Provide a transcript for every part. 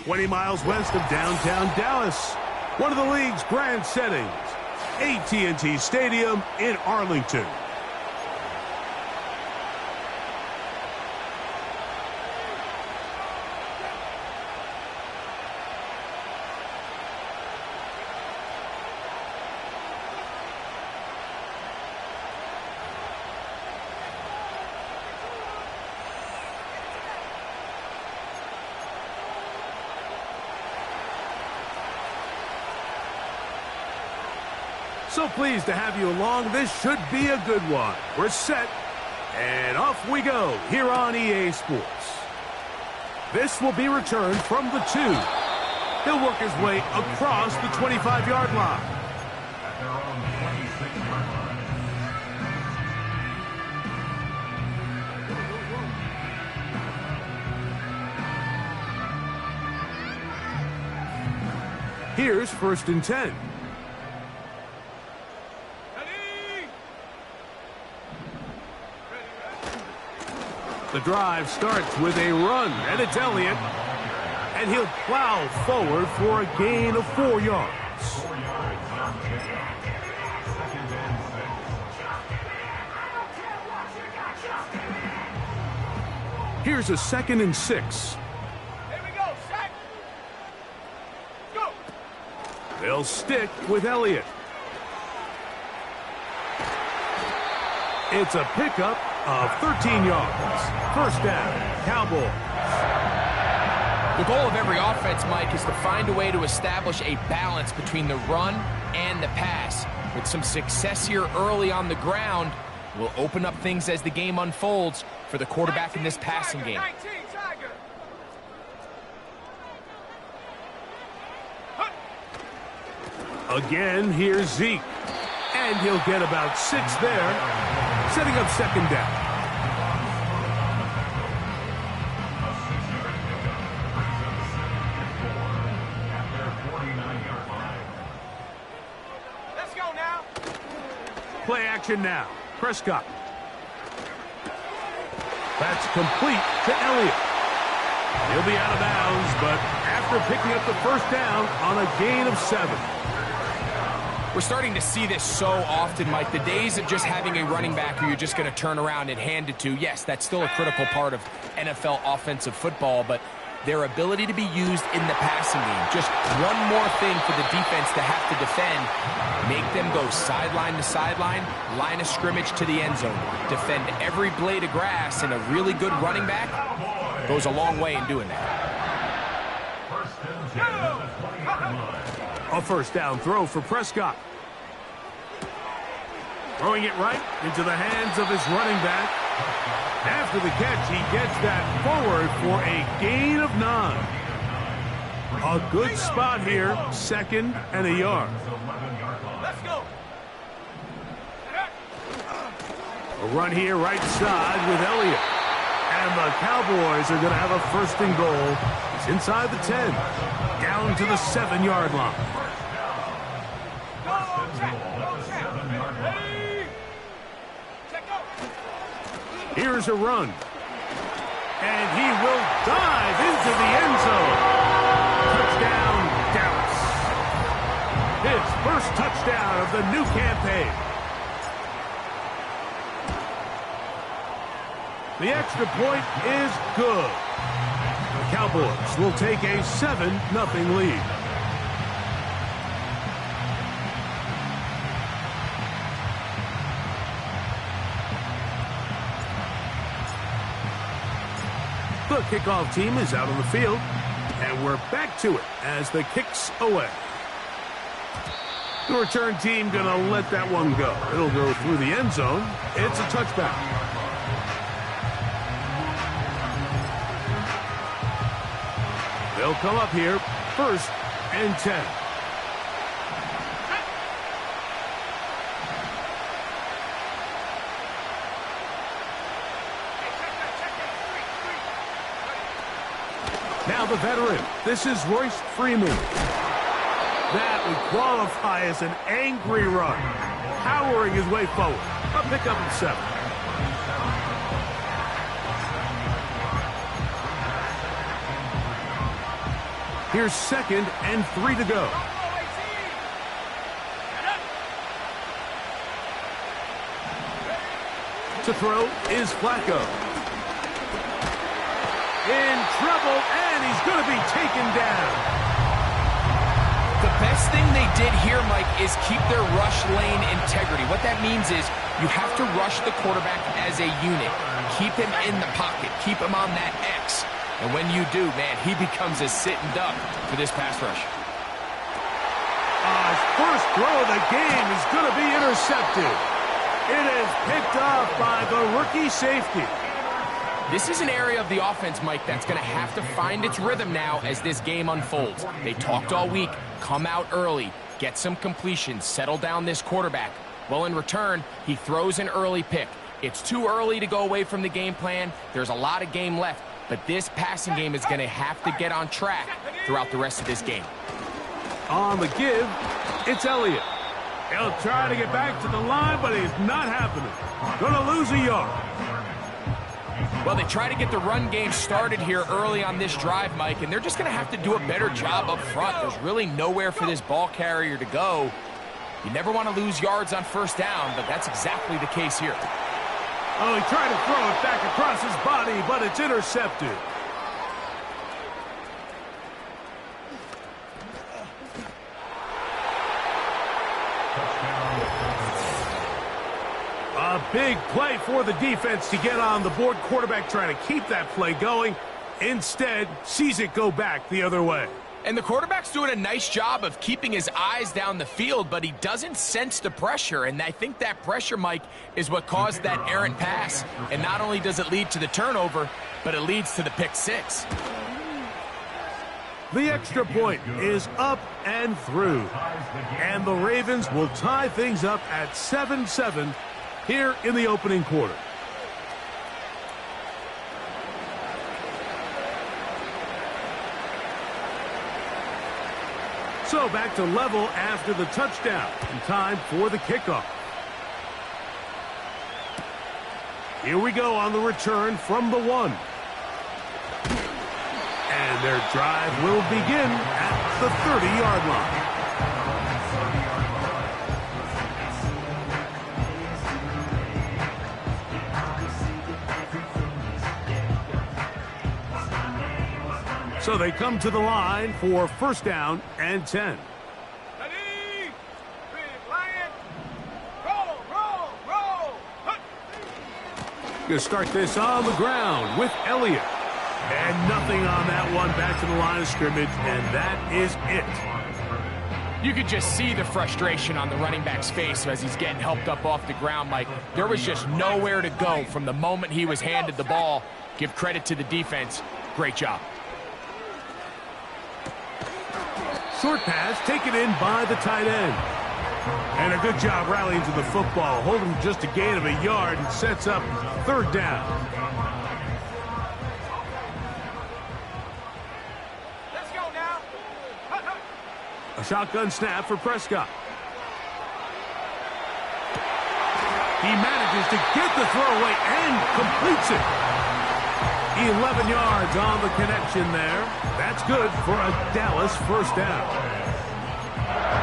20 miles west of downtown Dallas. One of the league's grand settings, AT&T Stadium in Arlington. So pleased to have you along. This should be a good one. We're set, and off we go here on EA Sports. This will be returned from the 2. He'll work his way across the 25-yard line. Here's 1st and 10. The drive starts with a run, and it's Elliott. And he'll plow forward for a gain of 4 yards. Here's a 2nd and 6. Here we go, Shaq. Go. They'll stick with Elliott. It's a pickup of 13 yards. 1st down, Cowboys. The goal of every offense, Mike, is to find a way to establish a balance between the run and the pass. With some success here early on the ground, will open up things as the game unfolds for the quarterback in this passing game. Again, here's Zeke. And he'll get about 6 there, setting up 2nd down. Let's go now. Play action now. Prescott. That's complete to Elliott. He'll be out of bounds, but after picking up the 1st down on a gain of 7. We're starting to see this so often, Mike. The days of just having a running back who you're just going to turn around and hand it to, yes, that's still a critical part of NFL offensive football, but their ability to be used in the passing game, just one more thing for the defense to have to defend, make them go sideline to sideline, line of scrimmage to the end zone, defend every blade of grass, and a really good running back goes a long way in doing that. A 1st down throw for Prescott. Throwing it right into the hands of his running back. After the catch, he gets that forward for a gain of 9. A good spot here, 2nd and a yard. Let's go. A run here right side with Elliott. And the Cowboys are going to have a 1st and goal. It's inside the 10, down to the 7-yard line. Here's a run. And he will dive into the end zone. Touchdown, Dallas. His 1st touchdown of the new campaign. The extra point is good. The Cowboys will take a 7-0 lead. The kickoff team is out on the field, and we're back to it as the kick's away. The return team going to let that one go. It'll go through the end zone. It's a touchback. They'll come up here, 1st and 10. Now the veteran. This is Royce Freeman. That would qualify as an angry run. Powering his way forward. A pickup of 7. Here's 2nd and 3 to go. To throw is Flacco. In trouble, and he's going to be taken down. The best thing they did here, Mike, is keep their rush lane integrity. What that means is you have to rush the quarterback as a unit. Keep him in the pocket. Keep him on that X. And when you do, man, he becomes a sitting duck for this pass rush. His first throw of the game is going to be intercepted. It is picked off by the rookie safety. This is an area of the offense, Mike, that's going to have to find its rhythm now as this game unfolds. They talked all week, come out early, get some completions, settle down this quarterback. Well, in return, he throws an early pick. It's too early to go away from the game plan. There's a lot of game left, but this passing game is going to have to get on track throughout the rest of this game. On the give, it's Elliott. He'll try to get back to the line, but it's not happening. Gonna lose a yard. Well, they try to get the run game started here early on this drive, Mike, and they're just going to have to do a better job up front. There's really nowhere for this ball carrier to go. You never want to lose yards on first down, but that's exactly the case here. Oh, he tried to throw it back across his body, but it's intercepted. A big play for the defense to get on the board. Quarterback trying to keep that play going. Instead, sees it go back the other way. And the quarterback's doing a nice job of keeping his eyes down the field, but he doesn't sense the pressure. And I think that pressure, Mike, is what caused that errant pass. And not only does it lead to the turnover, but it leads to the pick six. The extra point is up and through. And the Ravens will tie things up at 7-7 here in the opening quarter. So back to level after the touchdown. And time for the kickoff. Here we go on the return from the 1. And their drive will begin at the 30-yard line. So they come to the line for first down and 10. Ready? Lion. Roll, roll, roll. Going to start this on the ground with Elliott. And nothing on that one. Back to the line of scrimmage, and that is it. You could just see the frustration on the running back's face as he's getting helped up off the ground, Mike. There was just nowhere to go from the moment he was handed the ball. Give credit to the defense. Great job. Short pass taken in by the tight end. And a good job rallying to the football. Holding just a gain of a yard and sets up third down. Let's go now. A shotgun snap for Prescott. He manages to get the throw away and completes it. 11 yards on the connection there. That's good for a Dallas first down.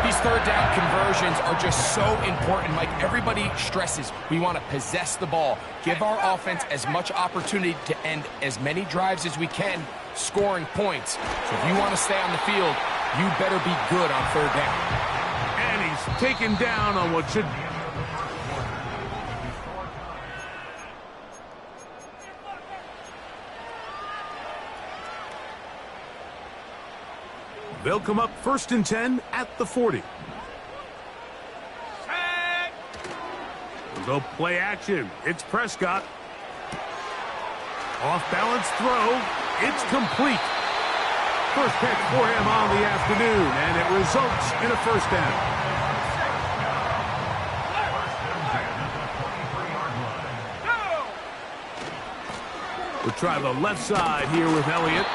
These third down conversions are just so important, Mike. Everybody stresses we want to possess the ball, give our offense as much opportunity to end as many drives as we can, scoring points. So if you want to stay on the field, you better be good on third down. And he's taken down on what should... They'll come up first and 10 at the 40. We'll go play action. It's Prescott. Off balance throw. It's complete. First catch for him on the afternoon, and it results in a first down. We'll try the left side here with Elliott.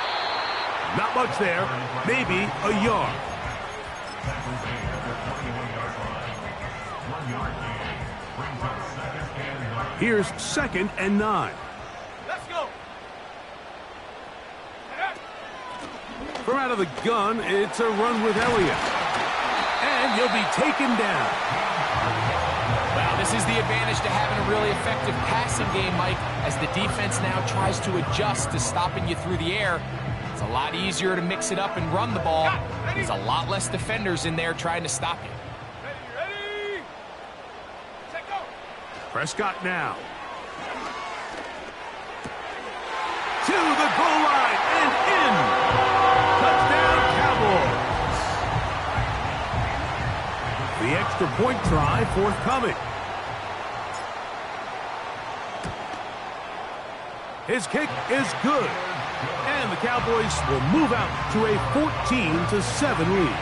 Not much there, maybe a yard. Here's 2nd and 9. Let's go. From out of the gun, it's a run with Elliott. And he'll be taken down. Well, this is the advantage to having a really effective passing game, Mike, as the defense now tries to adjust to stopping you through the air. It's a lot easier to mix it up and run the ball. There's a lot less defenders in there trying to stop you. Ready? Set, go. Prescott now. To the goal line and in. Touchdown, Cowboys. The extra point try forthcoming. His kick is good. And the Cowboys will move out to a 14-7 lead.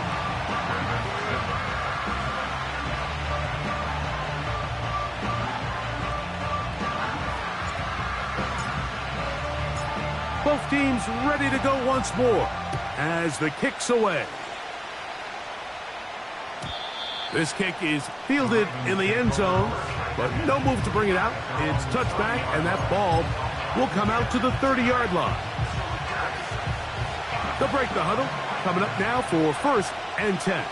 Both teams ready to go once more as the kick's away. This kick is fielded in the end zone, but no move to bring it out. It's touchback, and that ball will come out to the 30-yard line. They'll break the huddle. Coming up now for 1st and 10.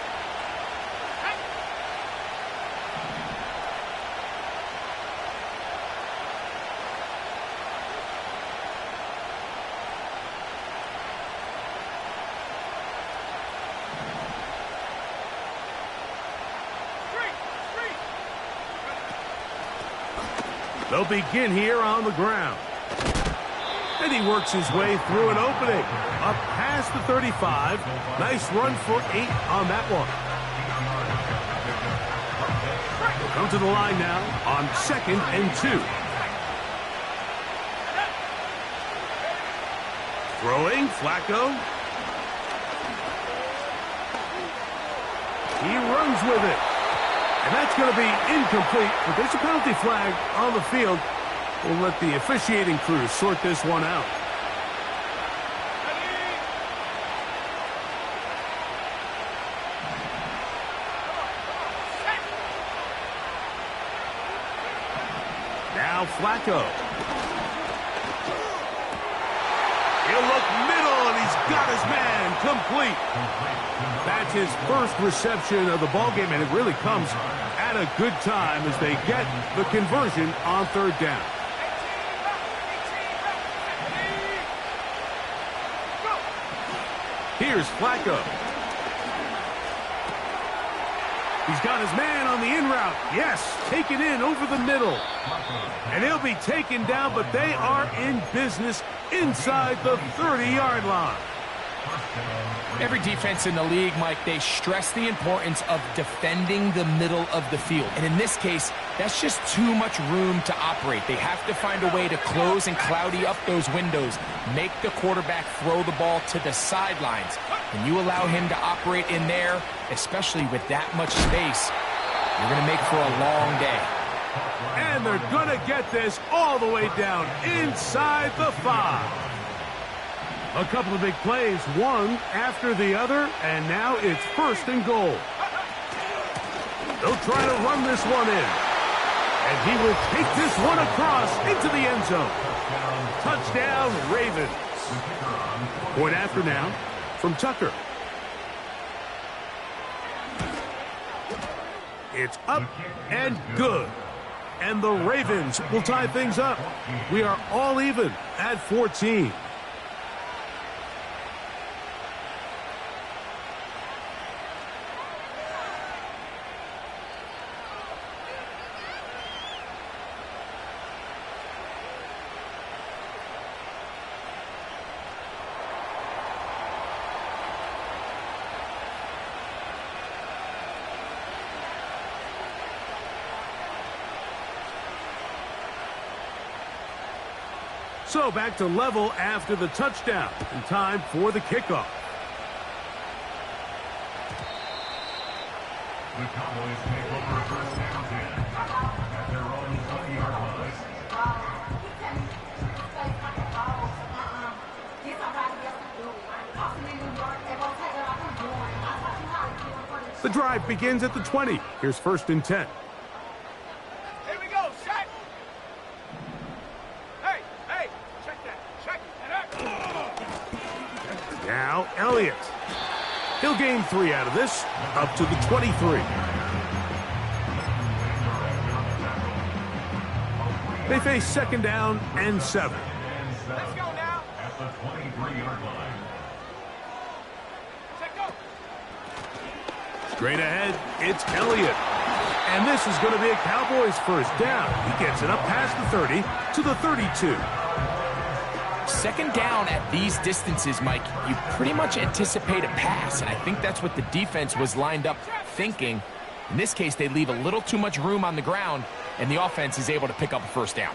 They'll begin here on the ground. And he works his way through an opening. Up past the 35. Nice run for 8 on that one. They'll come to the line now on 2nd and 2. Throwing, Flacco. He runs with it. And that's going to be incomplete, but there's a penalty flag on the field. We'll let the officiating crew sort this one out. Now Flacco. He'll look middle, and he's got his man complete. That's his first reception of the ballgame, and it really comes at a good time as they get the conversion on 3rd down. Here's Flacco. He's got his man on the in route. Yes, taken in over the middle. And he'll be taken down, but they are in business inside the 30-yard line. Every defense in the league, Mike, they stress the importance of defending the middle of the field. And in this case, that's just too much room to operate. They have to find a way to close and cloudy up those windows, make the quarterback throw the ball to the sidelines. When you allow him to operate in there, especially with that much space, you're going to make for a long day. And they're going to get this all the way down inside the 5. A couple of big plays, one after the other, and now it's 1st and goal. They'll try to run this one in. And he will take this one across into the end zone. Touchdown, Ravens. Point after now from Tucker. It's up and good. And the Ravens will tie things up. We are all even at 14. So back to level after the touchdown. And time for the kickoff. The Cowboys take over 1st and 10 at their own 20-yard line. The drive begins at the 20. Here's 1st and 10. Here we go, set. Hey, check that. Check that. Now Elliott. He'll gain 3 out of this, up to the 23. They face 2nd down and 7. Let's go now. At the 23-yard line. Check go. Straight ahead, it's Elliott. And this is going to be a Cowboys first down. He gets it up past the 30 to the 32. 2nd down at these distances, Mike, you pretty much anticipate a pass, and I think that's what the defense was lined up thinking. In this case, they leave a little too much room on the ground, and the offense is able to pick up a first down.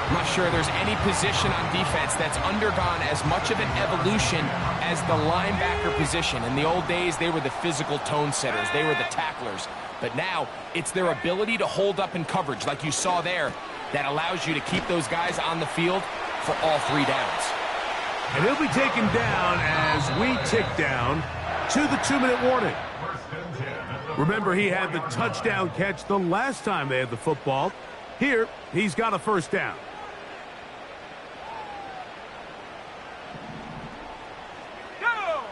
I'm not sure there's any position on defense that's undergone as much of an evolution as the linebacker position. In the old days, they were the physical tone setters. They were the tacklers. But now, it's their ability to hold up in coverage, like you saw there, that allows you to keep those guys on the field for all 3 downs. And he'll be taken down as we tick down to the 2-minute warning. Remember, he had the touchdown catch the last time they had the football. Here, he's got a first down. Go.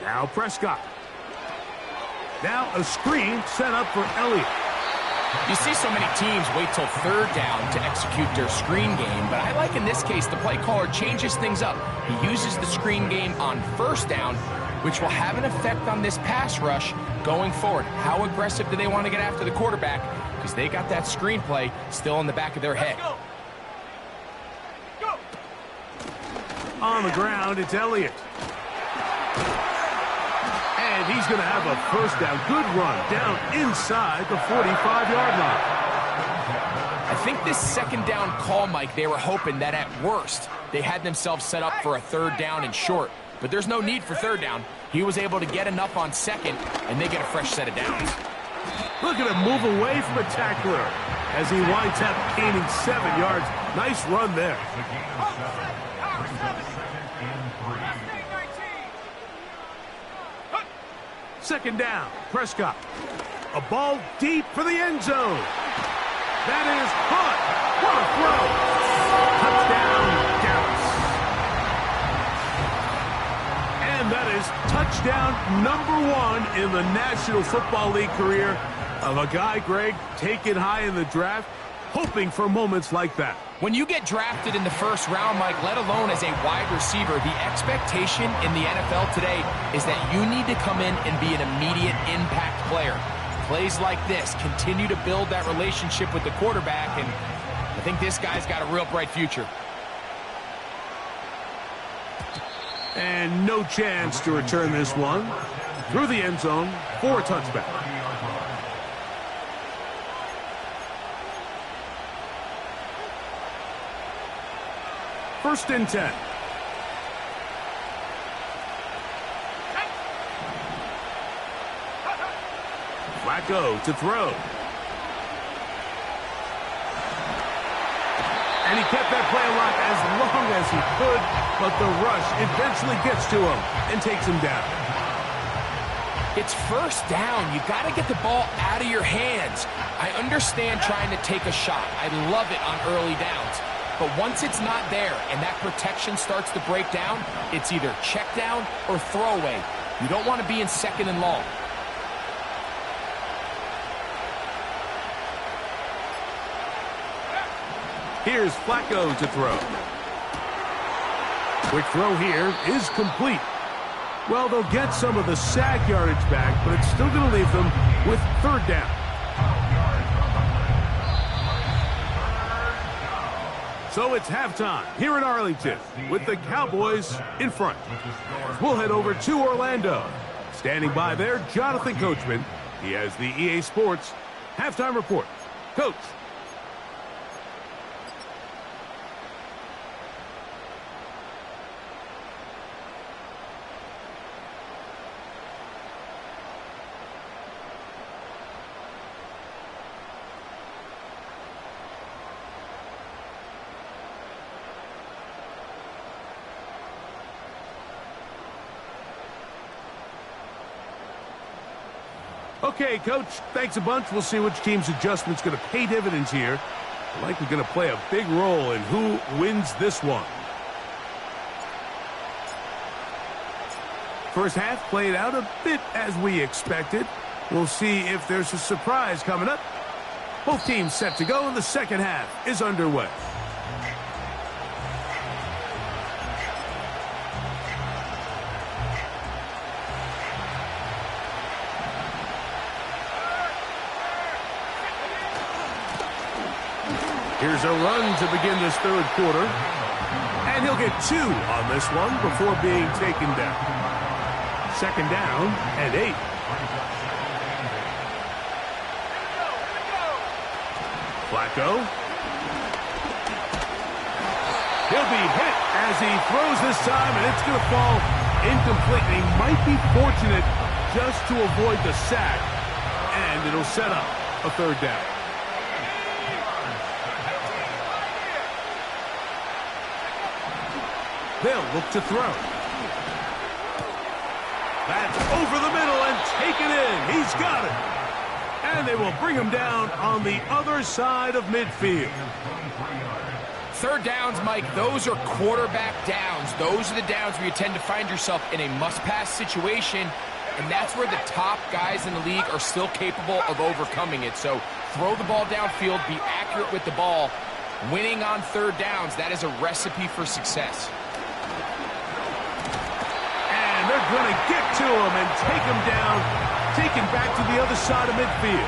Now Prescott. Now a screen set up for Elliott. You see so many teams wait till 3rd down to execute their screen game, but I like in this case the play caller changes things up. He uses the screen game on 1st down, which will have an effect on this pass rush going forward. How aggressive do they want to get after the quarterback? Because they got that screen play still in the back of their head. Go. Go. On the ground, it's Elliott. And he's going to have a first down. Good run down inside the 45-yard line. I think this 2nd down call, Mike, they were hoping that at worst they had themselves set up for a 3rd down and short. But there's no need for 3rd down. He was able to get enough on 2nd, and they get a fresh set of downs. Look at him move away from a tackler as he winds up gaining 7 yards. Nice run there. Second down, Prescott. A ball deep for the end zone. That is caught. What a throw. Touchdown, Dallas. And that is touchdown number 1 in the National Football League career of a guy, Greg, taken high in the draft, hoping for moments like that. When you get drafted in the 1st round, Mike, let alone as a wide receiver, the expectation in the NFL today is that you need to come in and be an immediate impact player. Plays like this continue to build that relationship with the quarterback, and I think this guy's got a real bright future. And no chance to return this one through the end zone for a touchback. First and 10. Flacco to throw. And he kept that play alive as long as he could, but the rush eventually gets to him and takes him down. It's 1st down. You got to get the ball out of your hands. I understand trying to take a shot. I love it on early downs. But once it's not there and that protection starts to break down, it's either check down or throwaway. You don't want to be in 2nd and long. Here's Flacco to throw. Quick throw here is complete. Well, they'll get some of the sack yardage back, but it's still going to leave them with 3rd down. So it's halftime here in Arlington with the Cowboys in front. We'll head over to Orlando. Standing by there, Jonathan Coachman. He has the EA Sports halftime report. Coach. Okay, Coach, thanks a bunch. We'll see which team's adjustment's going to pay dividends here. Likely going to play a big role in who wins this one. First half played out a bit as we expected. We'll see if there's a surprise coming up. Both teams set to go, and the second half is underway. Here's a run to begin this third quarter. And he'll get 2 on this one before being taken down. Second down and 8. Flacco. He'll be hit as he throws this time, and it's going to fall incomplete. He might be fortunate just to avoid the sack, and it'll set up a third down. They'll look to throw. That's over the middle and taken in. He's got it. And they will bring him down on the other side of midfield. Third downs, Mike, those are quarterback downs. Those are the downs where you tend to find yourself in a must-pass situation, and that's where the top guys in the league are still capable of overcoming it. So throw the ball downfield, be accurate with the ball. Winning on third downs, that is a recipe for success. And they're going to get to him and take him down, taken back to the other side of midfield.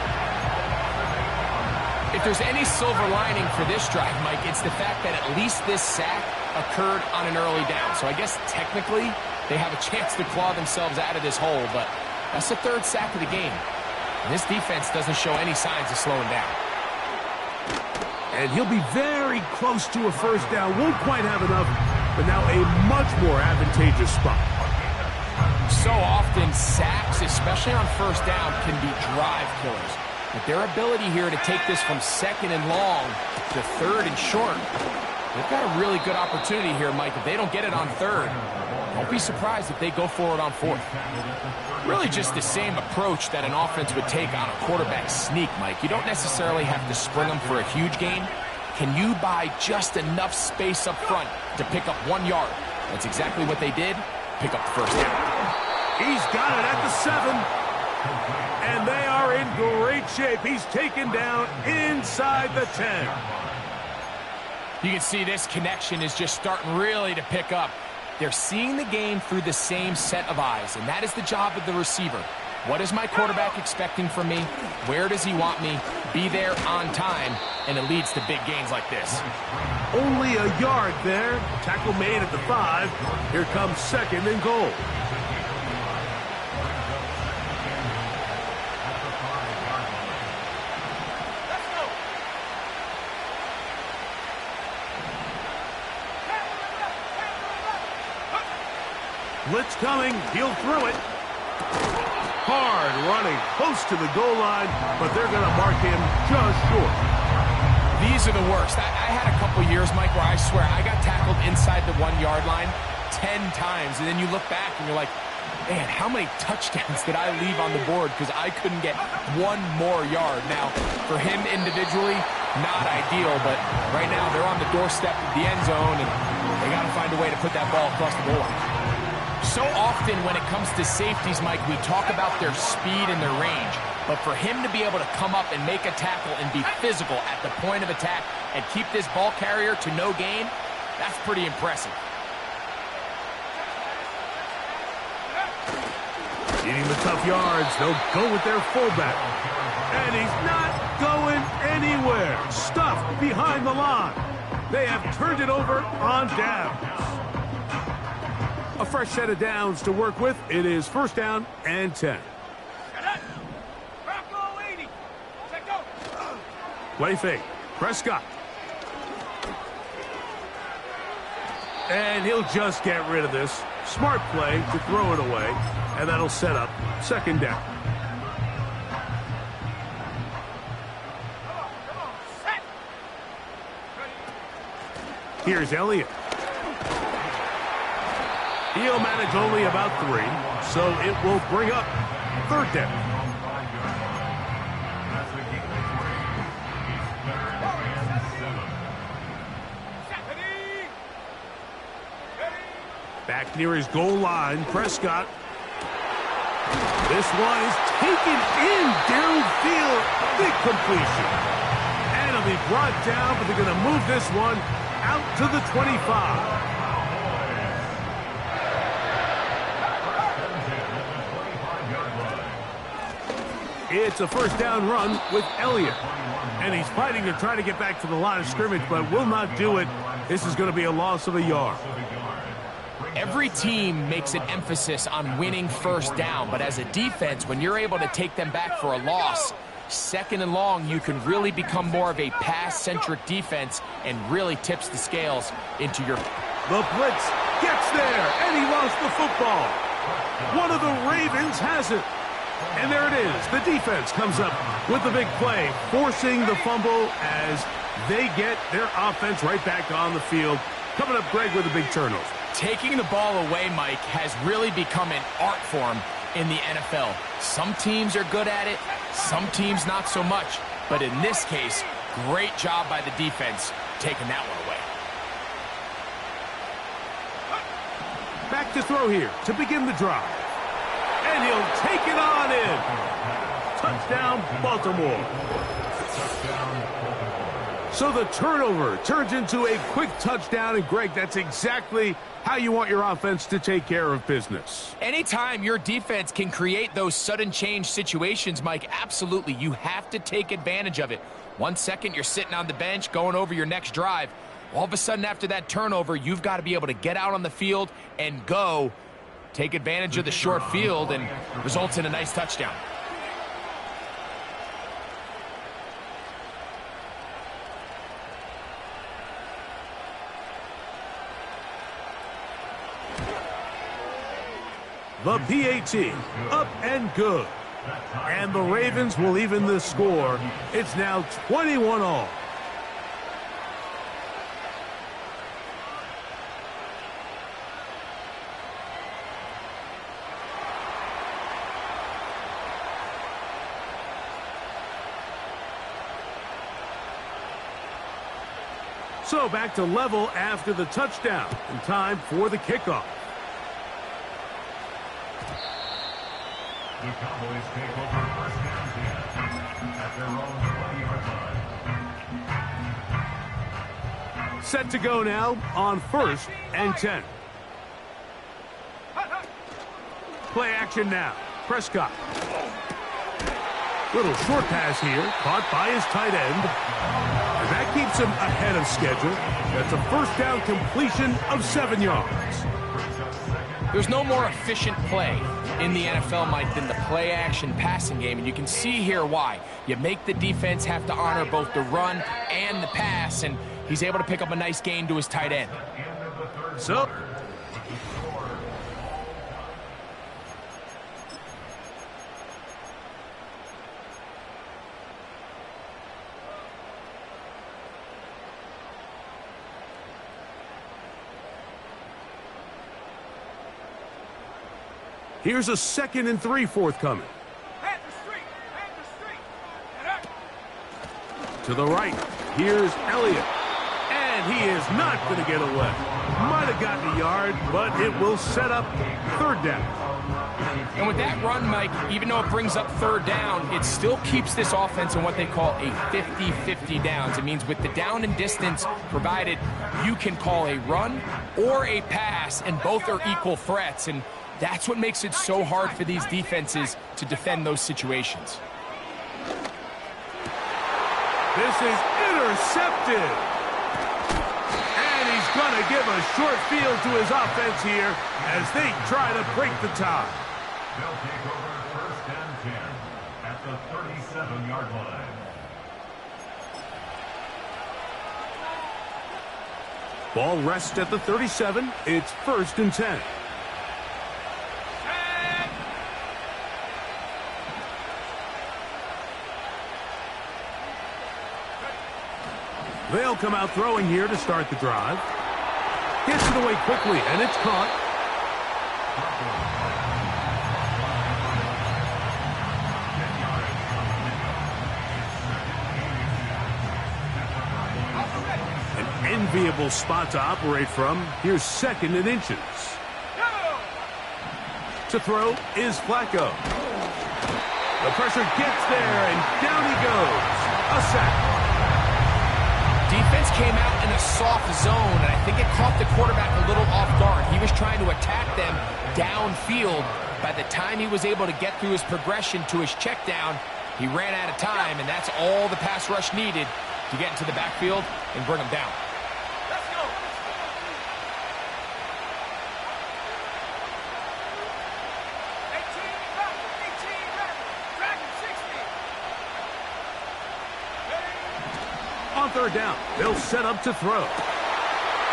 If there's any silver lining for this drive, Mike, it's the fact that at least this sack occurred on an early down. So I guess technically they have a chance to claw themselves out of this hole, but that's the third sack of the game. And this defense doesn't show any signs of slowing down. And he'll be very close to a first down. Won't quite have enough, but now a much more advantageous spot. So often, sacks, especially on first down, can be drive killers. But their ability here to take this from second and long to third and short, they've got a really good opportunity here, Mike. If they don't get it on third, don't be surprised if they go for it on fourth. Really just the same approach that an offense would take on a quarterback sneak, Mike. You don't necessarily have to spring them for a huge gain. Can you buy just enough space up front to pick up 1 yard? That's exactly what they did. Pick up the first down. He's got it at the 7. And they are in great shape. He's taken down inside the 10. You can see this connection is just starting really to pick up. They're seeing the game through the same set of eyes, and that is the job of the receiver. What is my quarterback expecting from me? Where does he want me? Be there on time, and it leads to big gains like this. Only a yard there. Tackle made at the 5. Here comes second and goal. Blitz coming. He'll throw it. Hard running, close to the goal line, but they're going to mark him just short. These are the worst. I had a couple years, Mike, where I swear I got tackled inside the 1 yard line 10 times, and then you look back and you're like, man, how many touchdowns did I leave on the board because I couldn't get 1 more yard? Now, for him individually, not ideal, but right now they're on the doorstep of the end zone, and they got to find a way to put that ball across the goal line. So often when it comes to safeties, Mike, we talk about their speed and their range. But for him to be able to come up and make a tackle and be physical at the point of attack and keep this ball carrier to no gain, that's pretty impressive. Eating the tough yards, they'll go with their fullback. And he's not going anywhere. Stuffed behind the line. They have turned it over on downs. A fresh set of downs to work with. It is first down and 10. Play fake. Prescott. And he'll just get rid of this. Smart play to throw it away. And that'll set up second down. Here's Elliott. He'll manage only about 3, so it will bring up third down. Back near his goal line, Prescott. This one is taken in downfield. Big completion. And it'll be brought down, but they're going to move this one out to the 25. It's a first down run with Elliott. And he's fighting to try to get back to the line of scrimmage, but will not do it. This is going to be a loss of a yard. Every team makes an emphasis on winning first down, but as a defense, when you're able to take them back for a loss, second and long, you can really become more of a pass-centric defense and really tips the scales into your... The blitz gets there, and he lost the football. One of the Ravens has it. And there it is. The defense comes up with the big play, forcing the fumble as they get their offense right back on the field. Coming up, Greg, with a big turnover. Taking the ball away, Mike, has really become an art form in the NFL. Some teams are good at it, some teams not so much. But in this case, great job by the defense taking that one away. Back to throw here to begin the drive. And he'll take it on in. Touchdown, Baltimore. So the turnover turns into a quick touchdown. And, Greg, that's exactly how you want your offense to take care of business. Anytime your defense can create those sudden change situations, Mike, absolutely, you have to take advantage of it. 1 second, you're sitting on the bench going over your next drive. All of a sudden, after that turnover, you've got to be able to get out on the field and go. Take advantage of the short field and results in a nice touchdown. The PAT, up and good. And the Ravens will even the score. It's now 21-all. So back to level after the touchdown. And time for the kickoff. The Cowboys take over first down at their own 20-yard line. Set to go now on 1st and 10. Play action now. Prescott. Little short pass here, caught by his tight end. And that keeps him ahead of schedule. That's a first down completion of 7 yards. There's no more efficient play in the NFL, Mike, than the play-action passing game, and you can see here why. You make the defense have to honor both the run and the pass, and he's able to pick up a nice gain to his tight end. So, here's a 2nd and 3 forthcoming. To the right, here's Elliott. And he is not going to get away. Might have gotten a yard, but it will set up 3rd down. And with that run, Mike, even though it brings up 3rd down, it still keeps this offense in what they call a 50-50 downs. It means with the down and distance provided, you can call a run or a pass, and both are equal threats. And that's what makes it so hard for these defenses to defend those situations. This is intercepted. And he's going to give a short field to his offense here as they try to break the tie. They'll take over 1st and 10 at the 37-yard line. Ball rests at the 37. It's 1st and 10. They'll come out throwing here to start the drive. Gets it away quickly, and it's caught. An enviable spot to operate from. Here's 2nd and inches. To throw is Flacco. The pressure gets there, and down he goes. A sack. Defense came out in a soft zone, and I think it caught the quarterback a little off guard. He was trying to attack them downfield. By the time he was able to get through his progression to his check down, he ran out of time, and that's all the pass rush needed to get into the backfield and bring him down. Let's go. 18 back. Dragon 60. On third down, they'll set up to throw.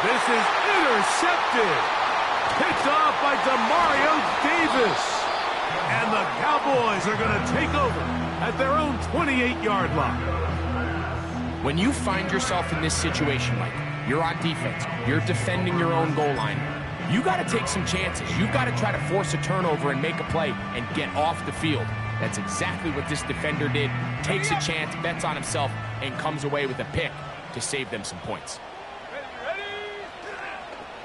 This is intercepted. Picked off by Demario Davis. And the Cowboys are going to take over at their own 28-yard line. When you find yourself in this situation, Mike, you're on defense, you're defending your own goal line, you got to take some chances. You've got to try to force a turnover and make a play and get off the field. That's exactly what this defender did. Takes a chance, bets on himself, and comes away with a pick to save them some points.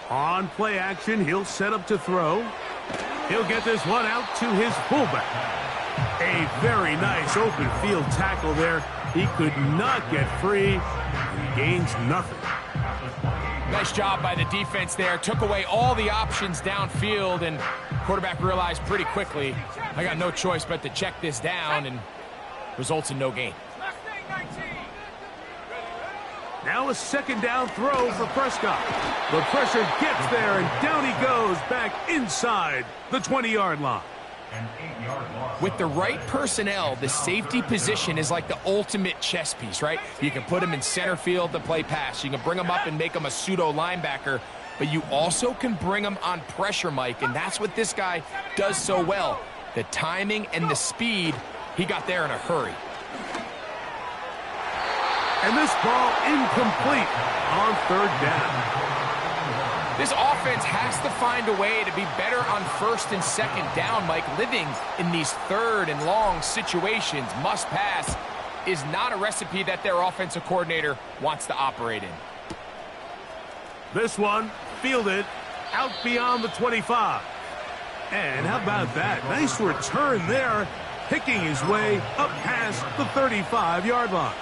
On play action, he'll set up to throw. He'll get this one out to his fullback. A very nice open field tackle there. He could not get free. He gains nothing. Nice job by the defense there. Took away all the options downfield, and quarterback realized pretty quickly, I got no choice but to check this down, and results in no gain. Now a second down throw for Prescott. The pressure gets there, and down he goes back inside the 20-yard line. With the right personnel, the safety position is like the ultimate chess piece, right? You can put him in center field to play pass. You can bring him up and make him a pseudo linebacker, but you also can bring him on pressure, Mike, and that's what this guy does so well. The timing and the speed, he got there in a hurry. And this ball incomplete on third down. This offense has to find a way to be better on first and second down, Mike. Living in these third and long situations, must pass, is not a recipe that their offensive coordinator wants to operate in. This one fielded out beyond the 25. And how about that? Nice return there, picking his way up past the 35-yard line.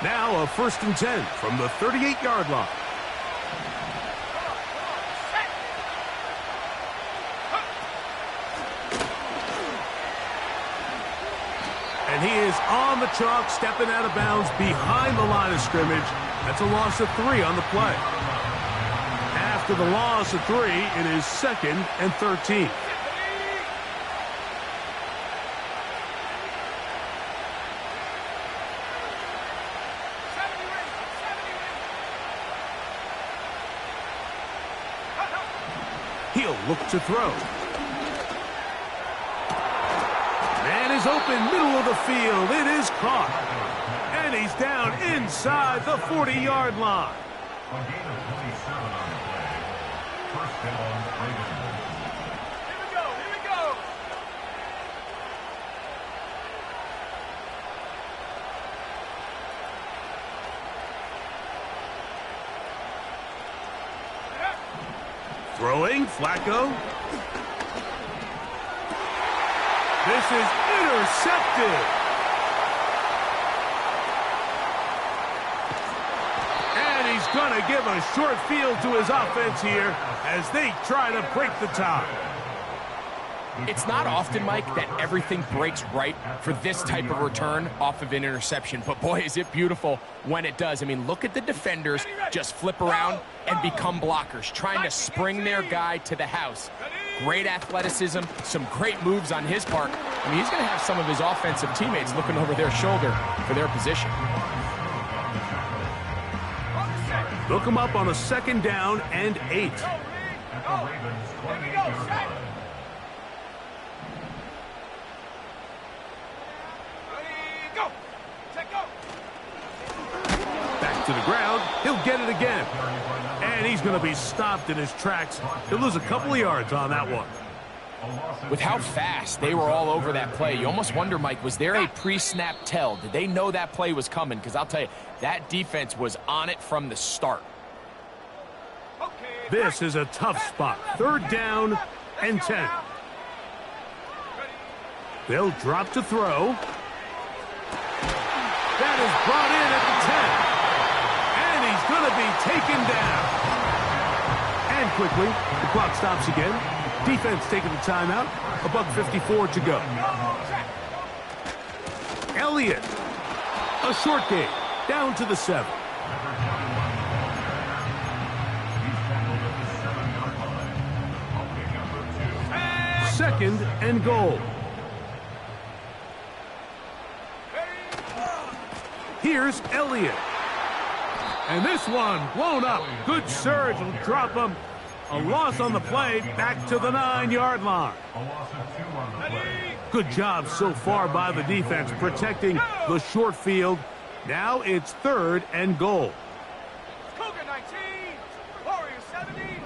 Now a 1st and 10 from the 38-yard line. And he is on the chalk, stepping out of bounds behind the line of scrimmage. That's a loss of 3 on the play. After the loss of 3, it is 2nd and 13. He'll look to throw. Man is open, middle of the field. It is caught. And he's down inside the 40-yard line. A gain of 27 on the play. First down, Ravens. Here we go. Throwing, Flacco. This is intercepted. And he's going to give a short field to his offense here as they try to break the tie. It's not often, Mike, that everything breaks right for this type of return off of an interception. But, boy, is it beautiful when it does. I mean, look at the defenders just flip around and become blockers, trying to spring their guy to the house. Great athleticism, some great moves on his part. I mean, he's going to have some of his offensive teammates looking over their shoulder for their position. Look him up on a 2nd down and 8. At the Ravens' 28-yard line. Back to the ground. He'll get it again. And he's going to be stopped in his tracks. He'll lose a couple of yards on that one. With how fast they were all over that play, you almost wonder, Mike, was there a pre-snap tell? Did they know that play was coming? Because I'll tell you, that defense was on it from the start. Okay. This is a tough spot. Third down and 10. Ready. They'll drop to throw. That is brought in at the 10. And he's going to be taken down. And quickly, the clock stops again. Defense taking the timeout. $1:54 to go. Elliott. A short game. Down to the 7. Second and goal. Here's Elliott. And this one blown up. Good surge will drop him. A loss on the play, back to the 9-yard line. A loss of 2 on the play. Good job so far by the defense protecting the short field. Now it's third and goal. Cougar 19. Warrior 70.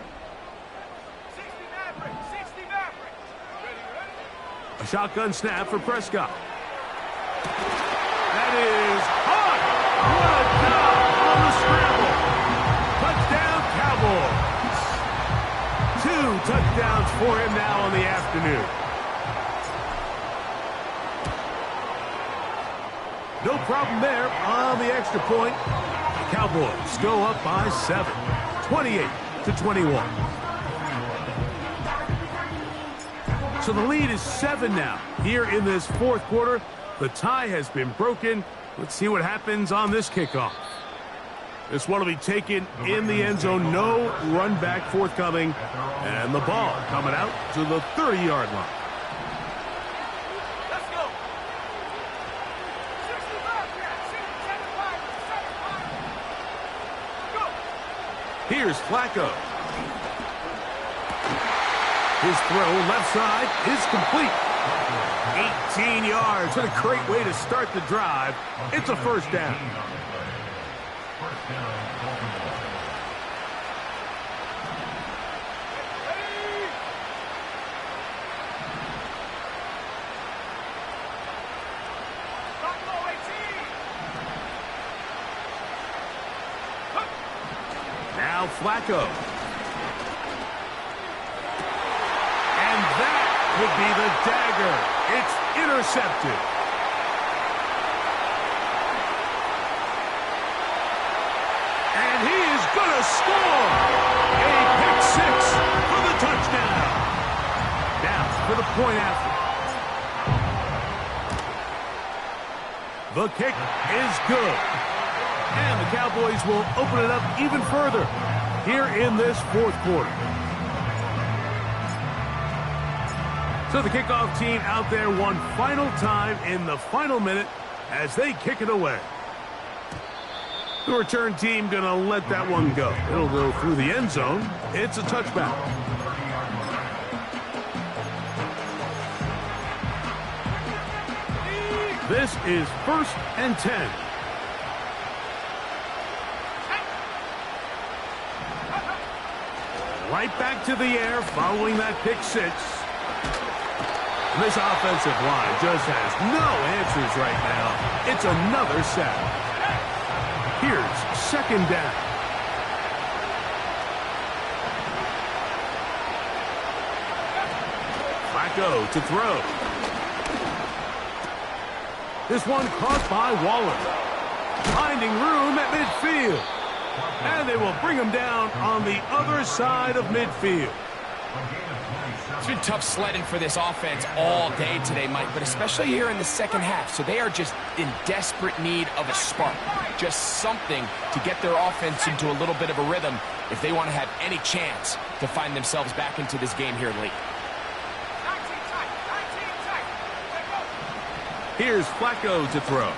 60 Maverick. 60 Maverick. Ready. A shotgun snap for Prescott. That is hot. What a job on the scramble. Touchdown, Cowboys. 2 touchdowns for him now on the afternoon. No problem there on the extra point. The Cowboys go up by 7, 28-21. So the lead is 7 now. Here in this fourth quarter, the tie has been broken. Let's see what happens on this kickoff. This one will be taken in the end zone. No run back forthcoming. And the ball coming out to the 30-yard line. Let's go. 65. 75. Go. Here's Flacco. His throw left side is complete. 18 yards. What a great way to start the drive. It's a first down. First down, Baltimore. Buffalo 18. Now Flacco. And that would be the dagger. It's intercepted. And he is going to score. A pick 6 for the touchdown. Now for the point after. The kick is good. And the Cowboys will open it up even further here in this fourth quarter. So the kickoff team out there one final time in the final minute as they kick it away. The return team going to let that one go. It'll go through the end zone. It's a touchback. This is first and 10. Right back to the air following that pick 6. And this offensive line just has no answers right now. It's another sack. Here's second down. Flacco to throw. This one caught by Waller. Finding room at midfield. And they will bring him down on the other side of midfield. It's been tough sledding for this offense all day today, Mike, but especially here in the second half. So they are just in desperate need of a spark, just something to get their offense into a little bit of a rhythm if they want to have any chance to find themselves back into this game here late. 19 tight. Here's Flacco to throw.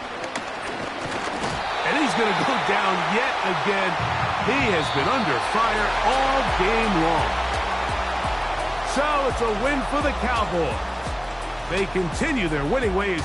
And he's going to go down yet again. He has been under fire all game long. So it's a win for the Cowboys. They continue their winning ways